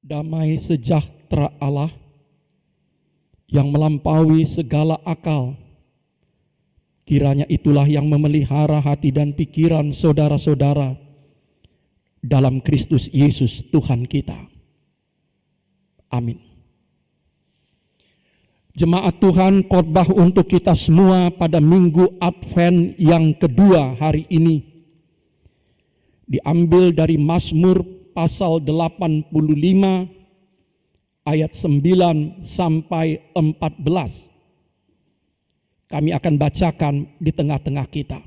Damai sejahtera Allah yang melampaui segala akal, kiranya itulah yang memelihara hati dan pikiran saudara-saudara dalam Kristus Yesus Tuhan kita. Amin. Jemaat Tuhan, khotbah untuk kita semua pada Minggu Advent yang kedua hari ini diambil dari Mazmur pasal 85 ayat 9 sampai 14. Kami akan bacakan di tengah-tengah kita.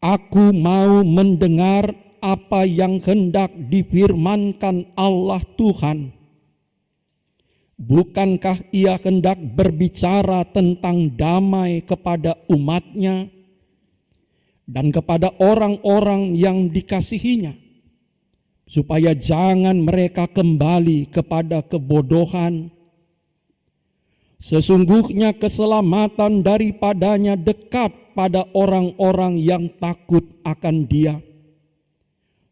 Aku mau mendengar apa yang hendak difirmankan Allah Tuhan. Bukankah ia hendak berbicara tentang damai kepada umatnya dan kepada orang-orang yang dikasihinya, supaya jangan mereka kembali kepada kebodohan? Sesungguhnya keselamatan daripadanya dekat pada orang-orang yang takut akan Dia,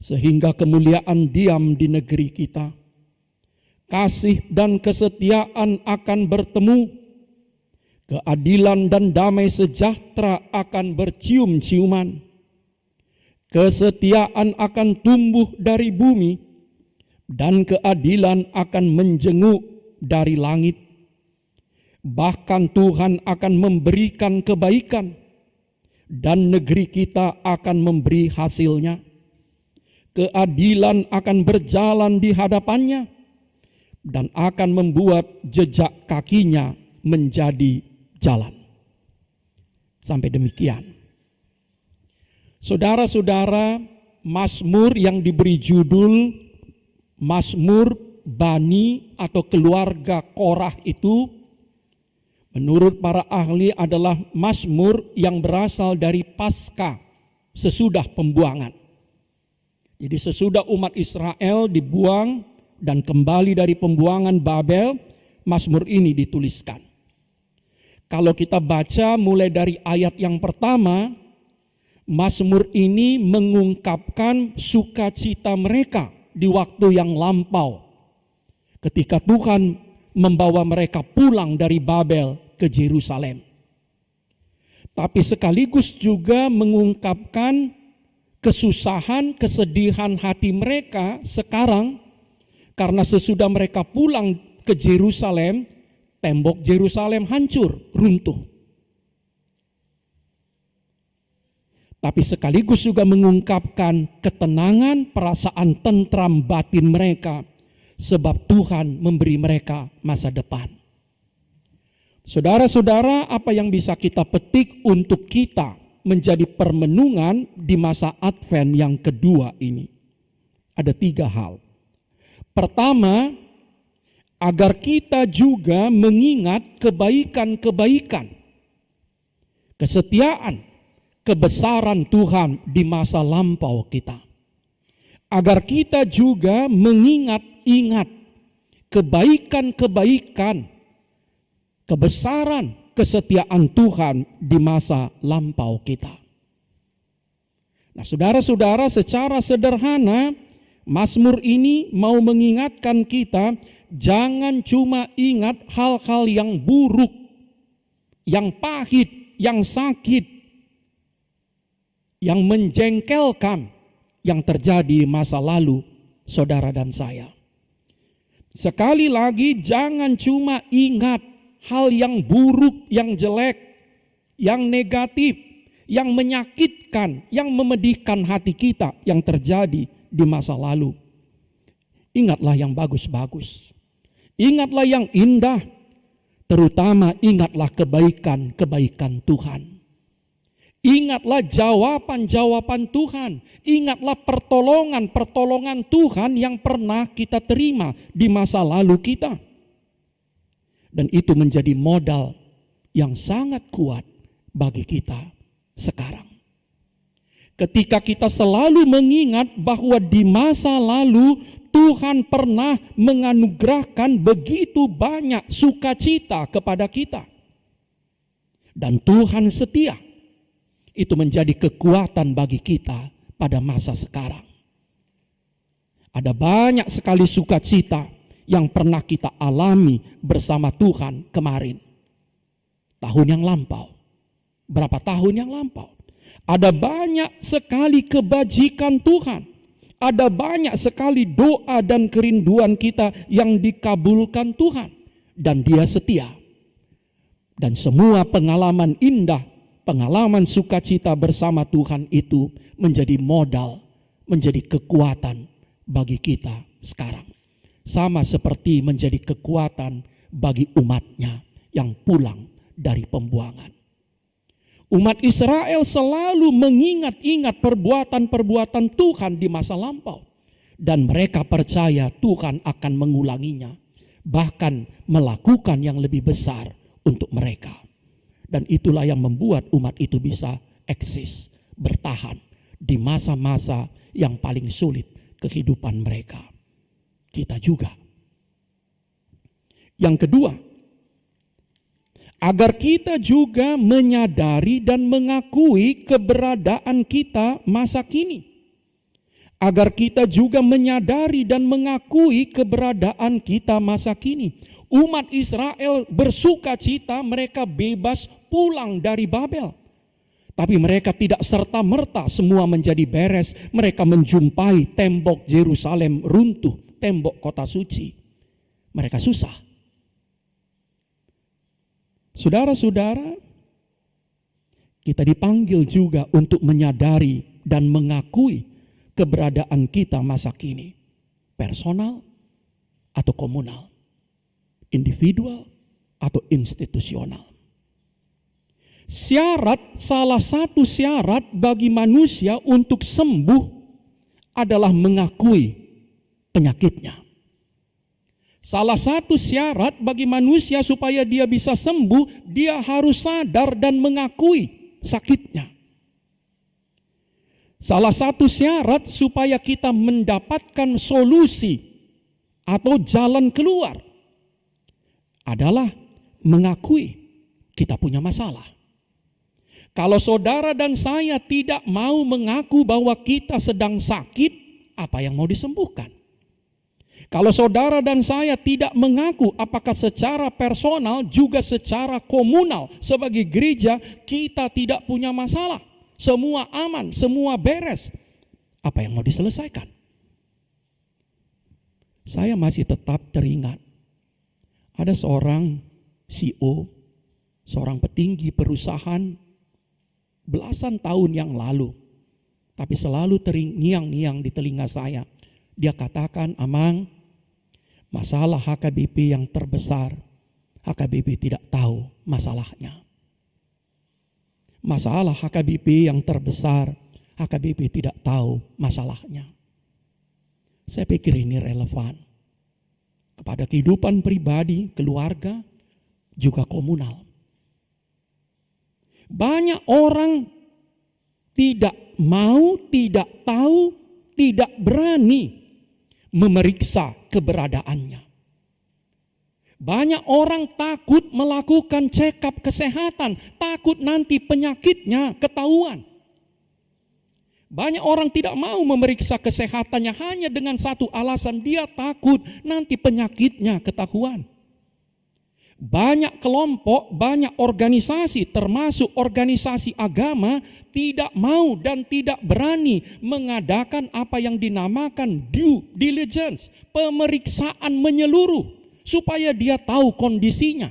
sehingga kemuliaan diam di negeri kita. Kasih dan kesetiaan akan bertemu, keadilan dan damai sejahtera akan bercium-ciuman. Kesetiaan akan tumbuh dari bumi, dan keadilan akan menjenguk dari langit. Bahkan Tuhan akan memberikan kebaikan, dan negeri kita akan memberi hasilnya. Keadilan akan berjalan di hadapannya, dan akan membuat jejak kakinya menjadi jalan. Sampai demikian. Saudara-saudara, Mazmur yang diberi judul Mazmur Bani atau keluarga Korah itu, menurut para ahli adalah Mazmur yang berasal dari Paskah sesudah pembuangan. Jadi sesudah umat Israel dibuang dan kembali dari pembuangan Babel, Mazmur ini dituliskan. Kalau kita baca mulai dari ayat yang pertama, Mazmur ini mengungkapkan sukacita mereka di waktu yang lampau, ketika Tuhan membawa mereka pulang dari Babel ke Yerusalem. Tapi sekaligus juga mengungkapkan kesusahan, kesedihan hati mereka sekarang, karena sesudah mereka pulang ke Yerusalem, tembok Yerusalem hancur, runtuh. Tapi sekaligus juga mengungkapkan ketenangan, perasaan tentram batin mereka, sebab Tuhan memberi mereka masa depan. Saudara-saudara, apa yang bisa kita petik untuk kita menjadi permenungan di masa Advent yang kedua ini? Ada 3 hal. Pertama, agar kita juga mengingat kebaikan-kebaikan, kesetiaan, kebesaran Tuhan di masa lampau kita. Agar kita juga mengingat-ingat kebaikan-kebaikan, kebesaran, kesetiaan Tuhan di masa lampau kita. Nah, saudara-saudara, secara sederhana, Mazmur ini mau mengingatkan kita, jangan cuma ingat hal-hal yang buruk, yang pahit, yang sakit, yang menjengkelkan yang terjadi masa lalu saudara dan saya. Sekali lagi, jangan cuma ingat hal yang buruk, yang jelek, yang negatif, yang menyakitkan, yang memedihkan hati kita yang terjadi di masa lalu. Ingatlah yang bagus-bagus. Ingatlah yang indah. Terutama ingatlah kebaikan-kebaikan Tuhan. Ingatlah jawaban-jawaban Tuhan. Ingatlah pertolongan-pertolongan Tuhan yang pernah kita terima di masa lalu kita. Dan itu menjadi modal yang sangat kuat bagi kita sekarang. Ketika kita selalu mengingat bahwa di masa lalu Tuhan pernah menganugerahkan begitu banyak sukacita kepada kita. Dan Tuhan setia. Itu menjadi kekuatan bagi kita pada masa sekarang. Ada banyak sekali sukacita yang pernah kita alami bersama Tuhan kemarin. Tahun yang lampau. Berapa tahun yang lampau. Ada banyak sekali kebajikan Tuhan. Ada banyak sekali doa dan kerinduan kita yang dikabulkan Tuhan. Dan Dia setia. Dan semua pengalaman indah, pengalaman sukacita bersama Tuhan itu menjadi modal, menjadi kekuatan bagi kita sekarang. Sama seperti menjadi kekuatan bagi umatnya yang pulang dari pembuangan. Umat Israel selalu mengingat-ingat perbuatan-perbuatan Tuhan di masa lampau. Dan mereka percaya Tuhan akan mengulanginya. Bahkan melakukan yang lebih besar untuk mereka. Dan itulah yang membuat umat itu bisa eksis, bertahan di masa-masa yang paling sulit kehidupan mereka. Kita juga. Yang kedua, agar kita juga menyadari dan mengakui keberadaan kita masa kini. Agar kita juga menyadari dan mengakui keberadaan kita masa kini. Umat Israel bersuka cita mereka bebas pulang dari Babel. Tapi mereka tidak serta-merta semua menjadi beres. Mereka menjumpai tembok Yerusalem runtuh, tembok kota suci. Mereka susah. Saudara-saudara, kita dipanggil juga untuk menyadari dan mengakui keberadaan kita masa kini. Personal atau komunal. Individual atau institusional. Salah satu syarat bagi manusia untuk sembuh adalah mengakui penyakitnya. Salah satu syarat bagi manusia supaya dia bisa sembuh, dia harus sadar dan mengakui sakitnya. Salah satu syarat supaya kita mendapatkan solusi atau jalan keluar adalah mengakui kita punya masalah. Kalau saudara dan saya tidak mau mengaku bahwa kita sedang sakit, apa yang mau disembuhkan? Kalau saudara dan saya tidak mengaku apakah secara personal juga secara komunal sebagai gereja kita tidak punya masalah, semua aman, semua beres, apa yang mau diselesaikan? Saya masih tetap teringat ada seorang CEO, seorang petinggi perusahaan belasan tahun yang lalu, tapi selalu terngiang-ngiang di telinga saya. Dia katakan, Amang, masalah HKBP yang terbesar, HKBP tidak tahu masalahnya. Masalah HKBP yang terbesar, HKBP tidak tahu masalahnya. Saya pikir ini relevan kepada kehidupan pribadi, keluarga, juga komunal. Banyak orang tidak mau, tidak tahu, tidak berani memeriksa keberadaannya. Banyak orang takut melakukan check up kesehatan, takut nanti penyakitnya ketahuan. Banyak orang tidak mau memeriksa kesehatannya hanya dengan satu alasan, dia takut nanti penyakitnya ketahuan. Banyak kelompok, banyak organisasi termasuk organisasi agama tidak mau dan tidak berani mengadakan apa yang dinamakan due diligence, pemeriksaan menyeluruh supaya dia tahu kondisinya.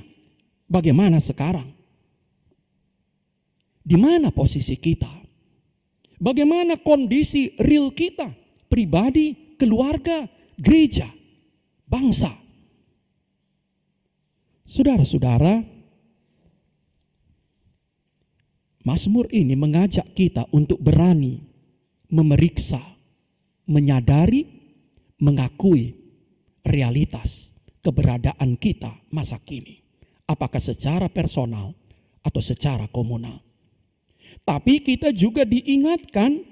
Bagaimana sekarang? Di mana posisi kita? Bagaimana kondisi real kita? Pribadi, keluarga, gereja, bangsa. Saudara-saudara, Mazmur ini mengajak kita untuk berani memeriksa, menyadari, mengakui realitas keberadaan kita masa kini. Apakah secara personal atau secara komunal. Tapi kita juga diingatkan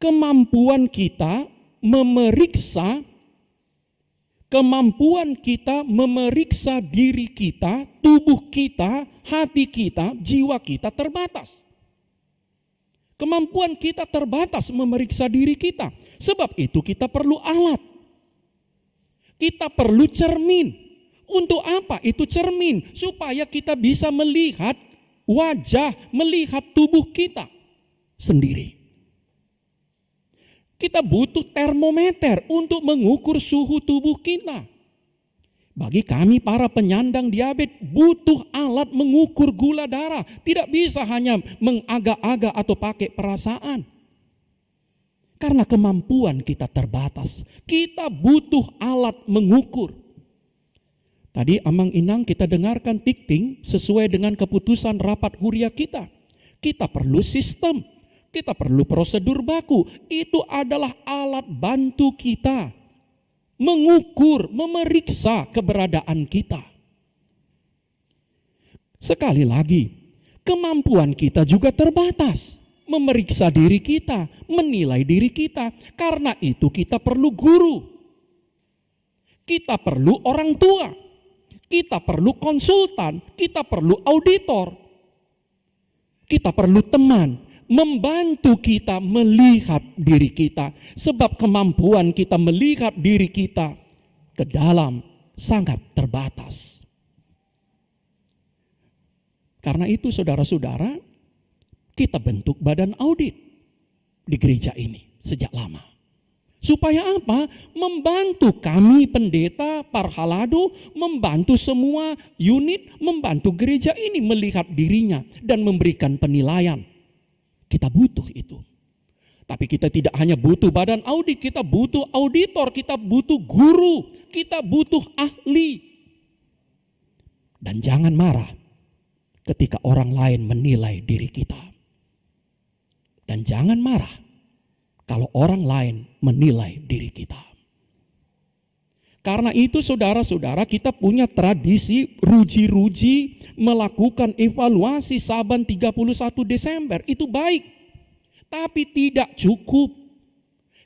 kemampuan kita memeriksa diri kita, tubuh kita, hati kita, jiwa kita terbatas. Kemampuan kita terbatas memeriksa diri kita. Sebab itu kita perlu alat. Kita perlu cermin. Untuk apa itu cermin? Supaya kita bisa melihat wajah, melihat tubuh kita sendiri. Kita butuh termometer untuk mengukur suhu tubuh kita. Bagi kami para penyandang diabetes butuh alat mengukur gula darah. Tidak bisa hanya mengagak-agak atau pakai perasaan. Karena kemampuan kita terbatas. Kita butuh alat mengukur. Tadi Amang Inang kita dengarkan tikting sesuai dengan keputusan rapat huria kita. Kita perlu sistem. Kita perlu prosedur baku. Itu adalah alat bantu kita mengukur, memeriksa keberadaan kita. Sekali lagi, kemampuan kita juga terbatas. Memeriksa diri kita, menilai diri kita. Karena itu kita perlu guru. Kita perlu orang tua. Kita perlu konsultan. Kita perlu auditor. Kita perlu teman. Membantu kita melihat diri kita. Sebab kemampuan kita melihat diri kita ke dalam sangat terbatas. Karena itu saudara-saudara, kita bentuk badan audit di gereja ini sejak lama. Supaya apa? Membantu kami pendeta, parhalado, membantu semua unit, membantu gereja ini melihat dirinya dan memberikan penilaian. Kita butuh itu. Tapi kita tidak hanya butuh badan audit, kita butuh auditor, kita butuh guru, kita butuh ahli. Dan jangan marah ketika orang lain menilai diri kita. Dan jangan marah kalau orang lain menilai diri kita. Karena itu saudara-saudara, kita punya tradisi ruji-ruji melakukan evaluasi Saban 31 Desember. Itu baik, tapi tidak cukup.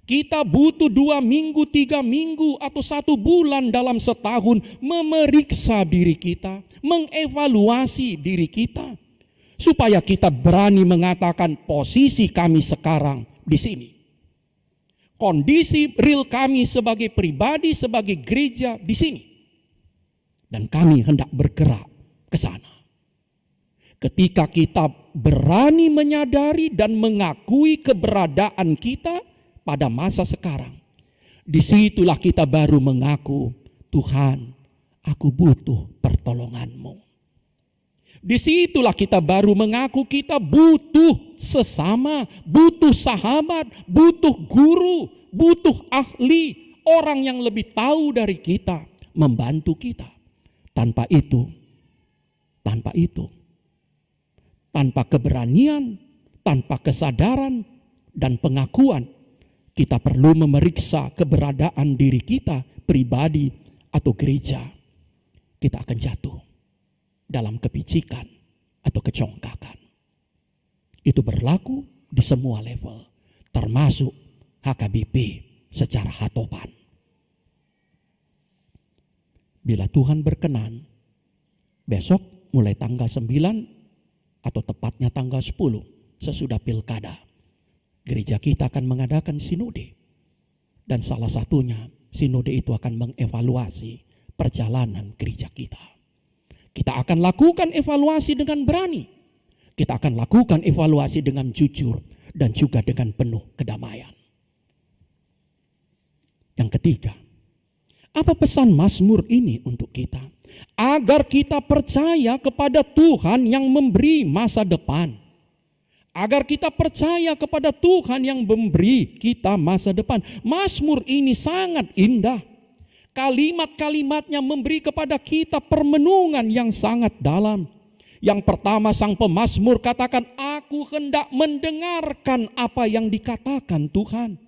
Kita butuh 2 minggu, 3 minggu, atau 1 bulan dalam setahun memeriksa diri kita, mengevaluasi diri kita. Supaya kita berani mengatakan posisi kami sekarang di sini. Kondisi real kami sebagai pribadi, sebagai gereja di sini. Dan kami hendak bergerak ke sana. Ketika kita berani menyadari dan mengakui keberadaan kita pada masa sekarang. Disitulah kita baru mengaku, Tuhan, aku butuh pertolongan-Mu. Disitulah kita baru mengaku kita butuh sesama, butuh sahabat, butuh guru, butuh ahli, orang yang lebih tahu dari kita, membantu kita. Tanpa keberanian, tanpa kesadaran dan pengakuan, kita perlu memeriksa keberadaan diri kita, pribadi atau gereja. Kita akan jatuh dalam kepicikan atau kecongkakan. Itu berlaku di semua level, termasuk HKBP secara hatopan. Bila Tuhan berkenan, besok mulai tanggal 9 atau tepatnya tanggal 10 sesudah pilkada, gereja kita akan mengadakan sinode. Dan salah satunya, sinode itu akan mengevaluasi perjalanan gereja kita. Kita akan lakukan evaluasi dengan berani. Kita akan lakukan evaluasi dengan jujur dan juga dengan penuh kedamaian. Yang ketiga, apa pesan Mazmur ini untuk kita? Agar kita percaya kepada Tuhan yang memberi masa depan. Agar kita percaya kepada Tuhan yang memberi kita masa depan. Mazmur ini sangat indah. Kalimat-kalimatnya memberi kepada kita permenungan yang sangat dalam. Yang pertama, sang pemazmur katakan, aku hendak mendengarkan apa yang dikatakan Tuhan.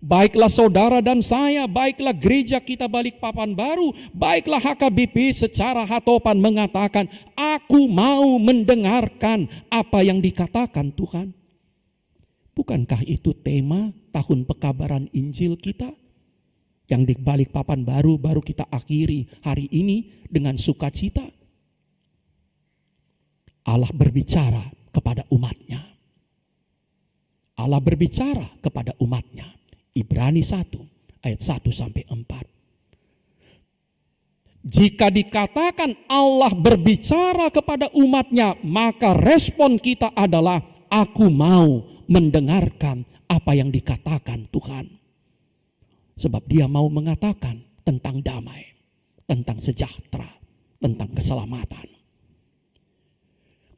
Baiklah saudara dan saya, baiklah gereja kita Balikpapan Baru, baiklah HKBP secara hatopan mengatakan, aku mau mendengarkan apa yang dikatakan Tuhan. Bukankah itu tema tahun pekabaran Injil kita? Yang di Balikpapan Baru kita akhiri hari ini dengan sukacita. Allah berbicara kepada umatnya. Allah berbicara kepada umatnya. Ibrani 1 ayat 1 sampai 4. Jika dikatakan Allah berbicara kepada umatnya, maka respon kita adalah aku mau mendengarkan apa yang dikatakan Tuhan. Sebab dia mau mengatakan tentang damai, tentang sejahtera, tentang keselamatan.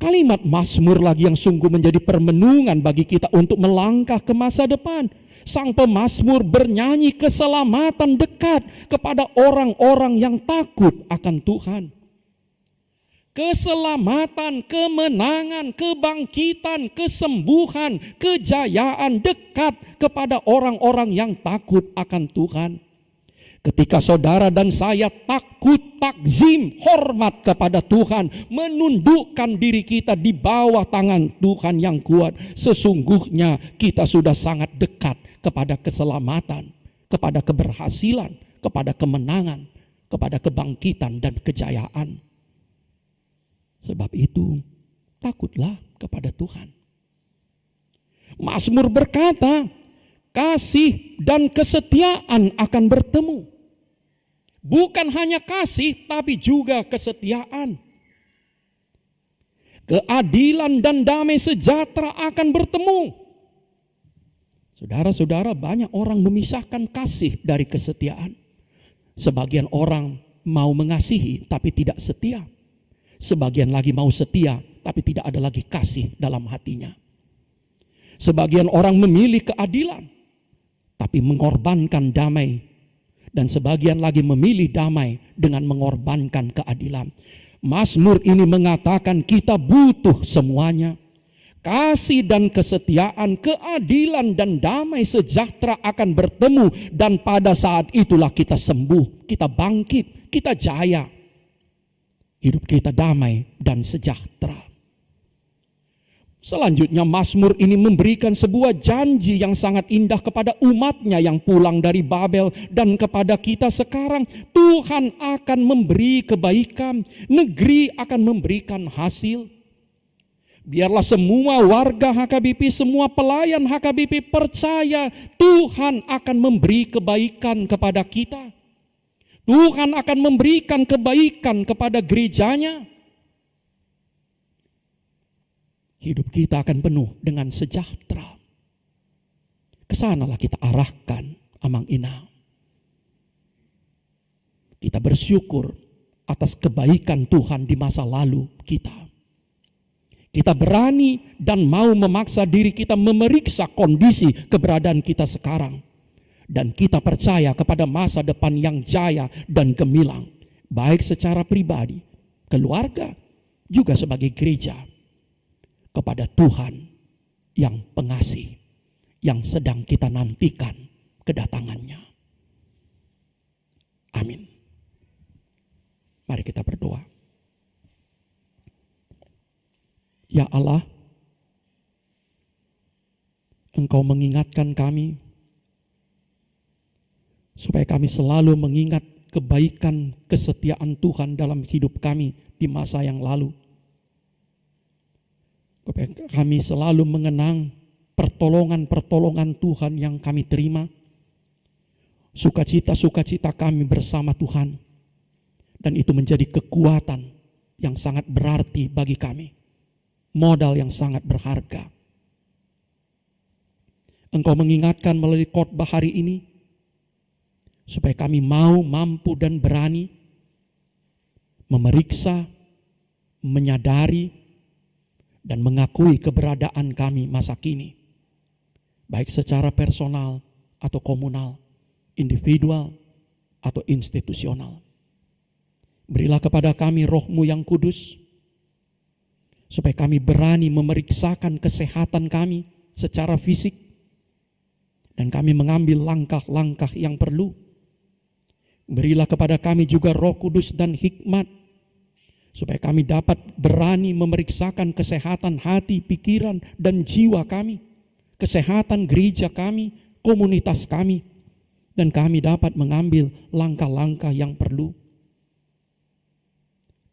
Kalimat Mazmur lagi yang sungguh menjadi permenungan bagi kita untuk melangkah ke masa depan. Sang pemazmur bernyanyi keselamatan dekat kepada orang-orang yang takut akan Tuhan. Keselamatan, kemenangan, kebangkitan, kesembuhan, kejayaan dekat kepada orang-orang yang takut akan Tuhan. Ketika saudara dan saya takut, takzim, hormat kepada Tuhan, menundukkan diri kita di bawah tangan Tuhan yang kuat, sesungguhnya kita sudah sangat dekat kepada keselamatan, kepada keberhasilan, kepada kemenangan, kepada kebangkitan dan kejayaan. Sebab itu, takutlah kepada Tuhan. Mazmur berkata, kasih dan kesetiaan akan bertemu. Bukan hanya kasih, tapi juga kesetiaan. Keadilan dan damai sejahtera akan bertemu. Saudara-saudara, banyak orang memisahkan kasih dari kesetiaan. Sebagian orang mau mengasihi tapi tidak setia. Sebagian lagi mau setia tapi tidak ada lagi kasih dalam hatinya. Sebagian orang memilih keadilan tapi mengorbankan damai. Dan sebagian lagi memilih damai dengan mengorbankan keadilan. Mazmur ini mengatakan kita butuh semuanya. Kasih dan kesetiaan, keadilan dan damai sejahtera akan bertemu. Dan pada saat itulah kita sembuh, kita bangkit, kita jaya. Hidup kita damai dan sejahtera. Selanjutnya Mazmur ini memberikan sebuah janji yang sangat indah kepada umatnya yang pulang dari Babel dan kepada kita sekarang. Tuhan akan memberi kebaikan, negeri akan memberikan hasil. Biarlah semua warga HKBP, semua pelayan HKBP percaya Tuhan akan memberi kebaikan kepada kita. Tuhan akan memberikan kebaikan kepada gerejanya. Hidup kita akan penuh dengan sejahtera. Kesanalah kita arahkan Amang Ina. Kita bersyukur atas kebaikan Tuhan di masa lalu kita. Kita berani dan mau memaksa diri kita memeriksa kondisi keberadaan kita sekarang. Dan kita percaya kepada masa depan yang jaya dan gemilang. Baik secara pribadi, keluarga, juga sebagai gereja. Kepada Tuhan yang pengasih, yang sedang kita nantikan kedatangannya. Amin. Mari kita berdoa. Ya Allah, Engkau mengingatkan kami, supaya kami selalu mengingat kebaikan kesetiaan Tuhan dalam hidup kami di masa yang lalu. Kami selalu mengenang pertolongan-pertolongan Tuhan yang kami terima. Sukacita-sukacita kami bersama Tuhan. Dan itu menjadi kekuatan yang sangat berarti bagi kami. Modal yang sangat berharga. Engkau mengingatkan melalui khotbah hari ini. Supaya kami mau, mampu dan berani memeriksa, menyadari, dan mengakui keberadaan kami masa kini. Baik secara personal atau komunal, individual atau institusional. Berilah kepada kami roh-Mu yang kudus, supaya kami berani memeriksakan kesehatan kami secara fisik. Dan kami mengambil langkah-langkah yang perlu. Berilah kepada kami juga Roh Kudus dan hikmat, supaya kami dapat berani memeriksakan kesehatan hati, pikiran, dan jiwa kami. Kesehatan gereja kami, komunitas kami. Dan kami dapat mengambil langkah-langkah yang perlu.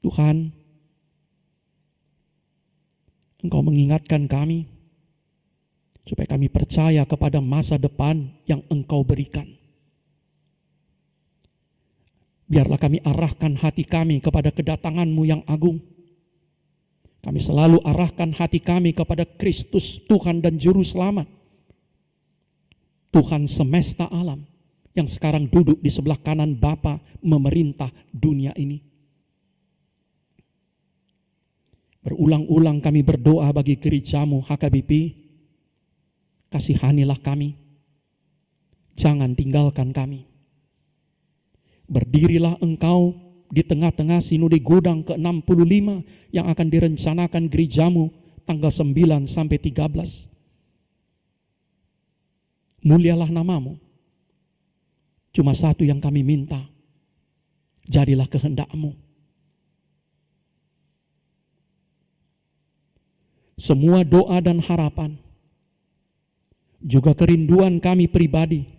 Tuhan, Engkau mengingatkan kami, supaya kami percaya kepada masa depan yang Engkau berikan. Biarlah kami arahkan hati kami kepada kedatangan-Mu yang agung. Kami selalu arahkan hati kami kepada Kristus, Tuhan dan Juru Selamat. Tuhan semesta alam yang sekarang duduk di sebelah kanan Bapa memerintah dunia ini. Berulang-ulang kami berdoa bagi gereja-Mu HKBP. Kasihanilah kami. Jangan tinggalkan kami. Berdirilah Engkau di tengah-tengah sinode Godang ke-65 yang akan direncanakan gereja-Mu tanggal 9 sampai 13. Mulialah nama-Mu. Cuma satu yang kami minta. Jadilah kehendak-Mu. Semua doa dan harapan, juga kerinduan kami pribadi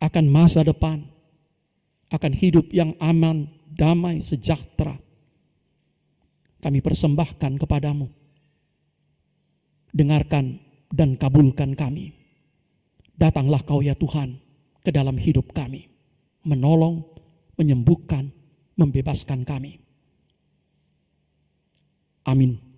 akan masa depan, akan hidup yang aman, damai, sejahtera, kami persembahkan kepadamu. Dengarkan dan kabulkan kami. Datanglah Kau ya Tuhan ke dalam hidup kami, menolong, menyembuhkan, membebaskan kami. Amin.